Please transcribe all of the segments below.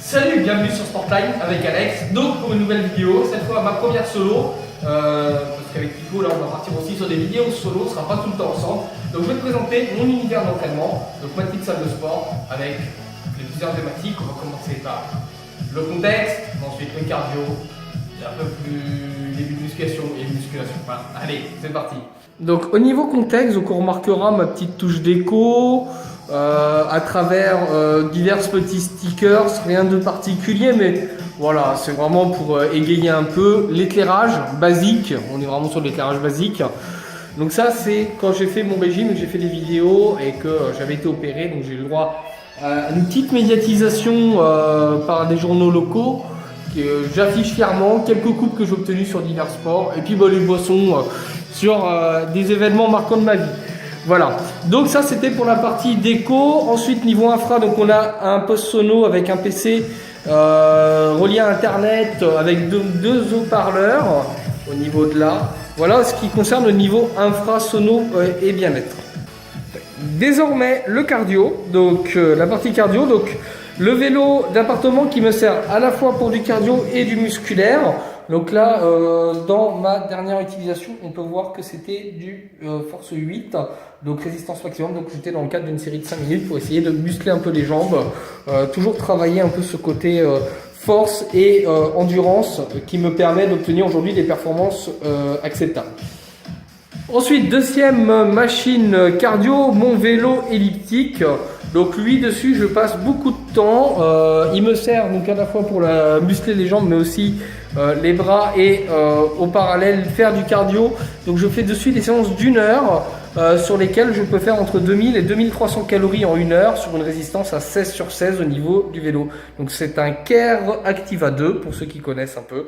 Salut, bienvenue sur Sportline avec Alex. Donc pour une nouvelle vidéo, cette fois ma première solo. Parce qu'avec Kiko là on va partir aussi sur des vidéos solo, on ne sera pas tout le temps ensemble. Donc je vais te présenter mon univers d'entraînement, donc ma petite salle de sport avec les plusieurs thématiques. On va commencer par le contexte, ensuite le cardio, et un peu plus début de musculation et musculation. Voilà, allez, c'est parti. Donc au niveau contexte, donc on remarquera ma petite touche déco. À travers divers petits stickers, rien de particulier, mais voilà, c'est vraiment pour égayer un peu l'éclairage basique. On est vraiment sur l'éclairage basique. Donc ça, c'est quand j'ai fait mon régime, j'ai fait des vidéos et que j'avais été opéré, donc j'ai eu le droit à une petite médiatisation par des journaux locaux que j'affiche fièrement, quelques coupes que j'ai obtenues sur divers sports et puis les boissons sur des événements marquants de ma vie. Voilà, donc ça c'était pour la partie déco. Ensuite niveau infra, donc on a un poste sono avec un PC relié à internet avec deux haut-parleurs au niveau de là. Voilà ce qui concerne le niveau infra, sono et bien-être. Désormais le cardio, donc la partie cardio, donc le vélo d'appartement qui me sert à la fois pour du cardio et du musculaire. Donc là, dans ma dernière utilisation, on peut voir que c'était du force 8, donc résistance maximum. Donc j'étais dans le cadre d'une série de 5 minutes pour essayer de muscler un peu les jambes, toujours travailler un peu ce côté force et endurance qui me permet d'obtenir aujourd'hui des performances acceptables. Ensuite, deuxième machine cardio, mon vélo elliptique. Donc lui dessus je passe beaucoup de temps, il me sert donc à la fois pour muscler les jambes mais aussi les bras et au parallèle faire du cardio. Donc je fais dessus des séances d'1 heure sur lesquelles je peux faire entre 2000 et 2300 calories en 1 heure sur une résistance à 16/16 au niveau du vélo. Donc c'est un Care Activa 2 pour ceux qui connaissent un peu.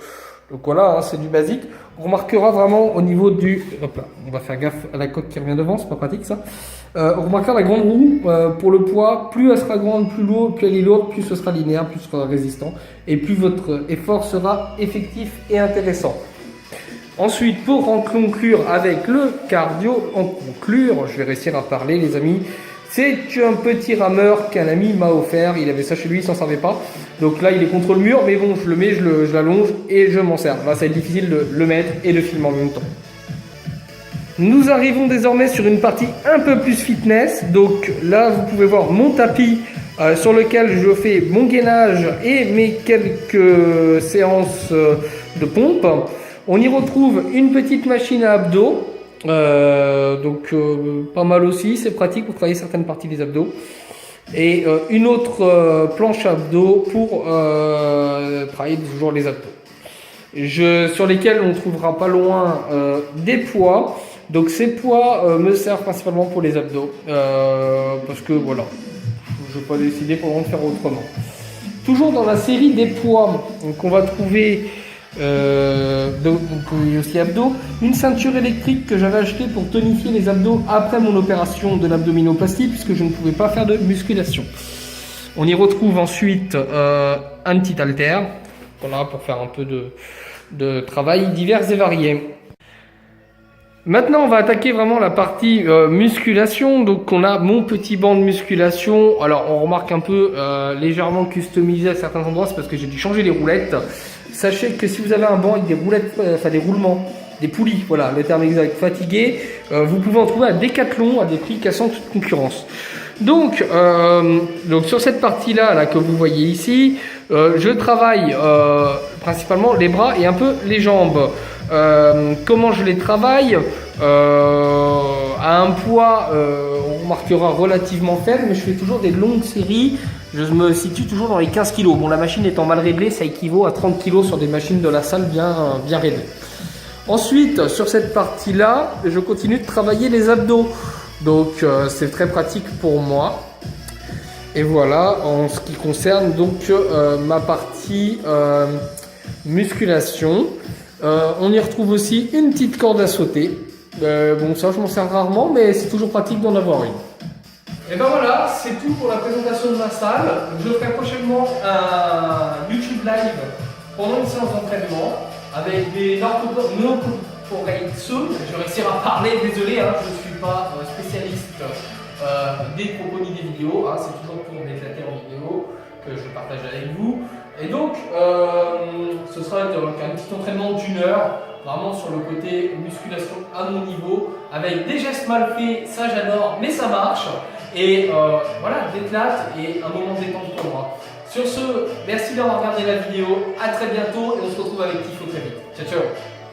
Donc voilà, hein, c'est du basique. On remarquera vraiment au niveau du... Hop là, on va faire gaffe à la coque qui revient devant, c'est pas pratique ça. On remarquera la grande roue pour le poids. Plus elle sera grande, plus lourde, plus elle est lourde, plus ce sera linéaire, plus ce sera résistant. Et plus votre effort sera effectif et intéressant. Ensuite, pour en conclure avec le cardio, je vais réussir à parler les amis. C'est un petit rameur qu'un ami m'a offert, il avait ça chez lui, il s'en servait pas. Donc là il est contre le mur, mais bon je le mets, je l'allonge et je m'en sers. Là ça va être difficile de le mettre et de filmer en même temps. Nous arrivons désormais sur une partie un peu plus fitness. Donc là vous pouvez voir mon tapis sur lequel je fais mon gainage et mes quelques séances de pompe. On y retrouve une petite machine à abdos. Pas mal aussi, c'est pratique pour travailler certaines parties des abdos et une autre planche abdos pour travailler toujours les abdos sur lesquels on trouvera pas loin des poids. Donc ces poids me servent principalement pour les abdos parce que voilà, je n'ai pas décidé pour de faire autrement. Toujours dans la série des poids, donc on va trouver il y a aussi abdos, une ceinture électrique que j'avais achetée pour tonifier les abdos après mon opération de l'abdominoplastie puisque je ne pouvais pas faire de musculation. On y retrouve ensuite un petit haltère voilà, pour faire un peu de travail divers et variés. Maintenant on va attaquer vraiment la partie musculation. Donc on a mon petit banc de musculation. Alors on remarque un peu légèrement customisé à certains endroits, c'est parce que j'ai dû changer les roulettes. Sachez que si vous avez un banc avec des roulettes, des roulements, des poulies, voilà le terme exact, fatigué, vous pouvez en trouver à Decathlon à des prix cassant toute concurrence. Donc sur cette partie là que vous voyez ici, je travaille principalement les bras et un peu les jambes. Comment je les travaille à un poids, on remarquera relativement faible, mais je fais toujours des longues séries. Je me situe toujours dans les 15 kg. Bon, la machine étant mal réglée, ça équivaut à 30 kg sur des machines de la salle bien réglées. Ensuite, sur cette partie-là, je continue de travailler les abdos. Donc, c'est très pratique pour moi. Et voilà, en ce qui concerne donc ma partie musculation. On y retrouve aussi une petite corde à sauter. Bon, ça, je m'en sers rarement, mais c'est toujours pratique d'en avoir une. Et ben voilà, c'est tout pour la présentation de ma salle. Je ferai prochainement un YouTube live pendant une séance d'entraînement avec des non-corporate soon. Je vais réussir à parler, désolé, hein, je ne suis pas spécialiste des propos ni des vidéos, hein, c'est toujours pour m'éclater en vidéo. que je partage avec vous. Et donc, ce sera donc un petit entraînement d'1 heure, vraiment sur le côté musculation à mon niveau, avec des gestes mal faits, ça j'adore, mais ça marche. Et voilà, d'éclate et un moment de détente pour moi. Sur ce, merci d'avoir regardé la vidéo, à très bientôt et on se retrouve avec Tifo très vite. Ciao ciao.